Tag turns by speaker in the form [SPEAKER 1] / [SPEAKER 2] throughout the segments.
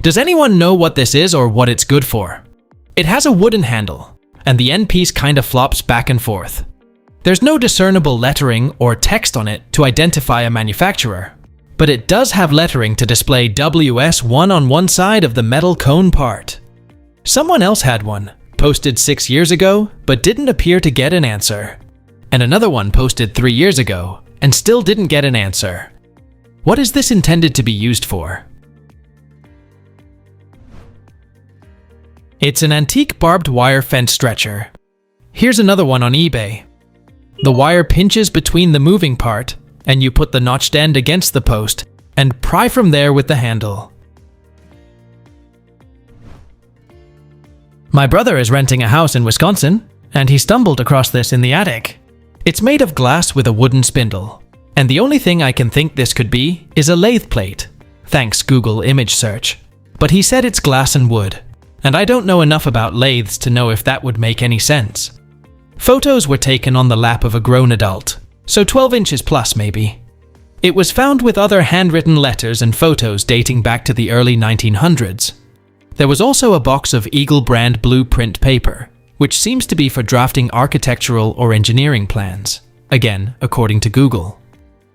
[SPEAKER 1] Does anyone know what this is or what it's good for? It has a wooden handle, and the end piece kind of flops back and forth. There's no discernible lettering or text on it to identify a manufacturer, but it does have lettering to display WS1 on one side of the metal cone part. Someone else had one, posted 6 years ago, but didn't appear to get an answer. And another one posted 3 years ago, and still didn't get an answer. What is this intended to be used for? It's an antique barbed wire fence stretcher. Here's another one on eBay. The wire pinches between the moving part, and you put the notched end against the post and pry from there with the handle. My brother is renting a house in Wisconsin, and he stumbled across this in the attic. It's made of glass with a wooden spindle, and the only thing I can think this could be is a lathe plate, thanks Google image search. But he said it's glass and wood, and I don't know enough about lathes to know if that would make any sense. Photos were taken on the lap of a grown adult, so 12 inches plus maybe. It was found with other handwritten letters and photos dating back to the early 1900s. There was also a box of Eagle brand blueprint paper, which seems to be for drafting architectural or engineering plans, again, according to Google.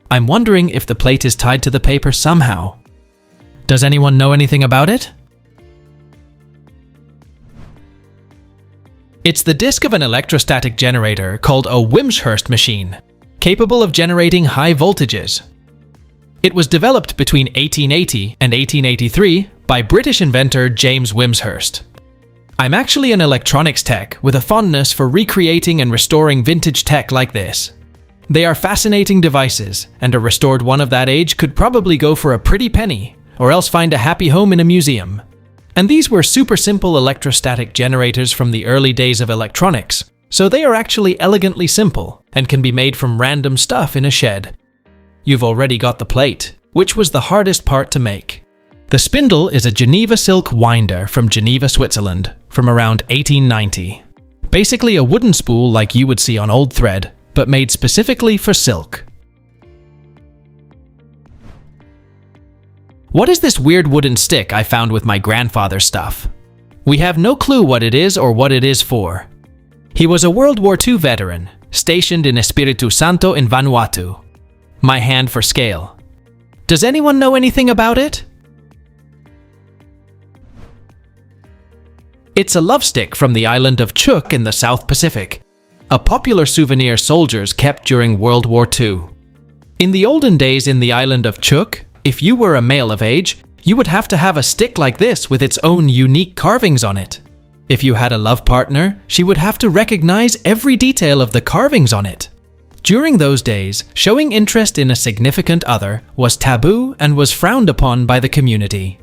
[SPEAKER 1] I'm wondering if the plate is tied to the paper somehow. Does anyone know anything about it? It's the disk of an electrostatic generator called a Wimshurst machine, capable of generating high voltages. It was developed between 1880 and 1883 by British inventor James Wimshurst. I'm actually an electronics tech with a fondness for recreating and restoring vintage tech like this. They are fascinating devices, and a restored one of that age could probably go for a pretty penny, or else find a happy home in a museum. And these were super simple electrostatic generators from the early days of electronics, so they are actually elegantly simple and can be made from random stuff in a shed. You've already got the plate, which was the hardest part to make. The spindle is a Geneva silk winder from Geneva, Switzerland, from around 1890. Basically a wooden spool like you would see on old thread, but made specifically for silk. What is this weird wooden stick I found with my grandfather's stuff? We have no clue what it is or what it is for. He was a World War II veteran, stationed in Espiritu Santo in Vanuatu. My hand for scale. Does anyone know anything about it? It's a love stick from the island of Chuuk in the South Pacific, a popular souvenir soldiers kept during World War II. In the olden days in the island of Chuuk, if you were a male of age, you would have to have a stick like this with its own unique carvings on it. If you had a love partner, she would have to recognize every detail of the carvings on it. During those days, showing interest in a significant other was taboo and was frowned upon by the community.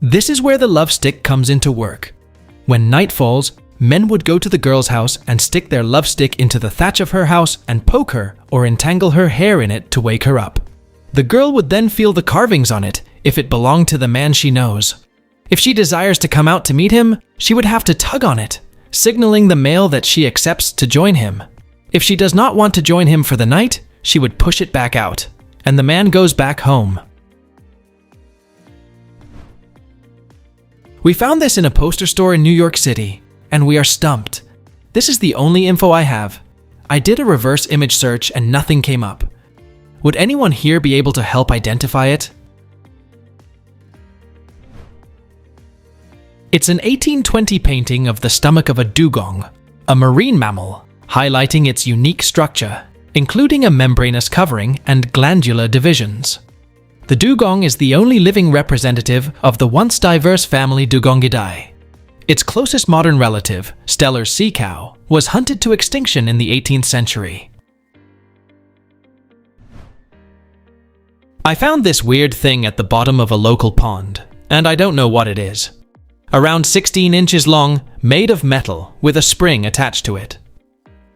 [SPEAKER 1] This is where the love stick comes into work. When night falls, men would go to the girl's house and stick their love stick into the thatch of her house and poke her or entangle her hair in it to wake her up. The girl would then feel the carvings on it if it belonged to the man she knows. If she desires to come out to meet him, she would have to tug on it, signaling the male that she accepts to join him. If she does not want to join him for the night, she would push it back out, and the man goes back home. We found this in a poster store in New York City, and we are stumped. This is the only info I have. I did a reverse image search and nothing came up. Would anyone here be able to help identify it? It's an 1820 painting of the stomach of a dugong, a marine mammal, highlighting its unique structure, including a membranous covering and glandular divisions. The dugong is the only living representative of the once diverse family Dugongidae. Its closest modern relative, Steller's sea cow, was hunted to extinction in the 18th century. I found this weird thing at the bottom of a local pond, and I don't know what it is. Around 16 inches long, made of metal, with a spring attached to it.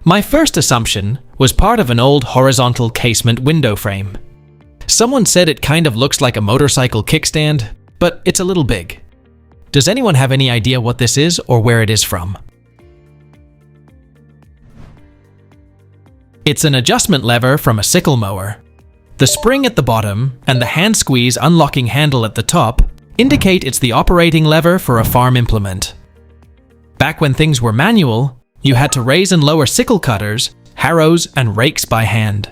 [SPEAKER 1] My first assumption was part of an old horizontal casement window frame. Someone said it kind of looks like a motorcycle kickstand, but it's a little big. Does anyone have any idea what this is or where it is from? It's an adjustment lever from a sickle mower. The spring at the bottom and the hand squeeze unlocking handle at the top indicate it's the operating lever for a farm implement. Back when things were manual, you had to raise and lower sickle cutters, harrows, and rakes by hand.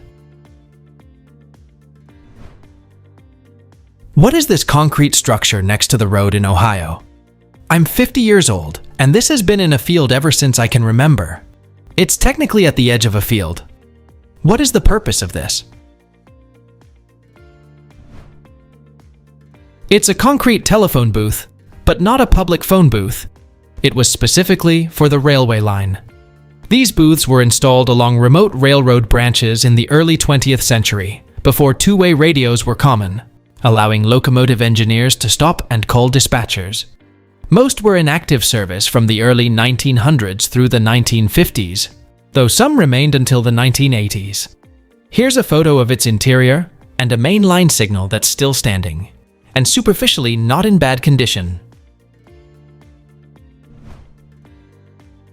[SPEAKER 1] What is this concrete structure next to the road in Ohio? I'm 50 years old, and this has been in a field ever since I can remember. It's technically at the edge of a field. What is the purpose of this? It's a concrete telephone booth, but not a public phone booth. It was specifically for the railway line. These booths were installed along remote railroad branches in the early 20th century, before two-way radios were common, allowing locomotive engineers to stop and call dispatchers. Most were in active service from the early 1900s through the 1950s, though some remained until the 1980s. Here's a photo of its interior and a main line signal that's still standing, and superficially not in bad condition.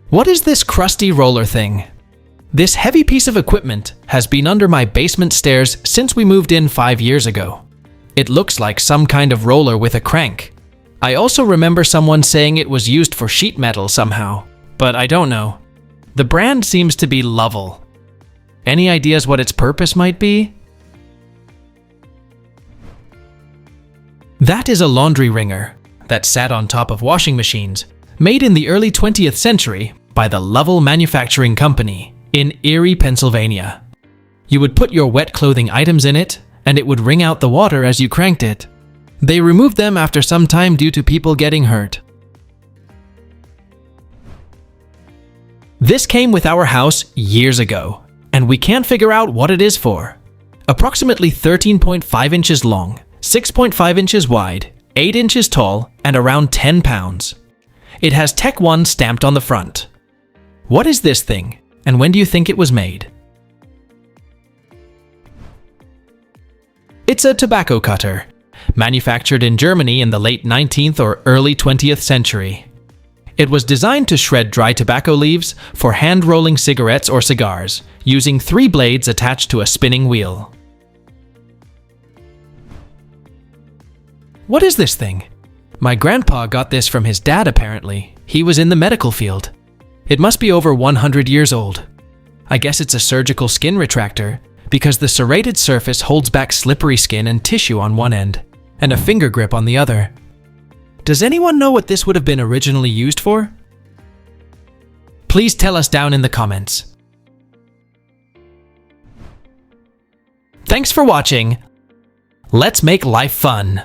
[SPEAKER 1] What is this crusty roller thing? This heavy piece of equipment has been under my basement stairs since we moved in 5 years ago. It looks like some kind of roller with a crank. I also remember someone saying it was used for sheet metal somehow, but I don't know. The brand seems to be Lovell. Any ideas what its purpose might be? That is a laundry wringer that sat on top of washing machines, made in the early 20th century by the Lovell Manufacturing Company in Erie, Pennsylvania. You would put your wet clothing items in it, and it would wring out the water as you cranked it. They removed them after some time due to people getting hurt. This came with our house years ago, and we can't figure out what it is for. Approximately 13.5 inches long, 6.5 inches wide, 8 inches tall, and around 10 pounds. It has Tech 1 stamped on the front. What is this thing, and when do you think it was made? It's a tobacco cutter, manufactured in Germany in the late 19th or early 20th century. It was designed to shred dry tobacco leaves for hand-rolling cigarettes or cigars, using 3 blades attached to a spinning wheel. What is this thing? My grandpa got this from his dad apparently. He was in the medical field. It must be over 100 years old. I guess it's a surgical skin retractor, because the serrated surface holds back slippery skin and tissue on one end, and a finger grip on the other. Does anyone know what this would have been originally used for? Please tell us down in the comments. Thanks for watching. Let's make life fun.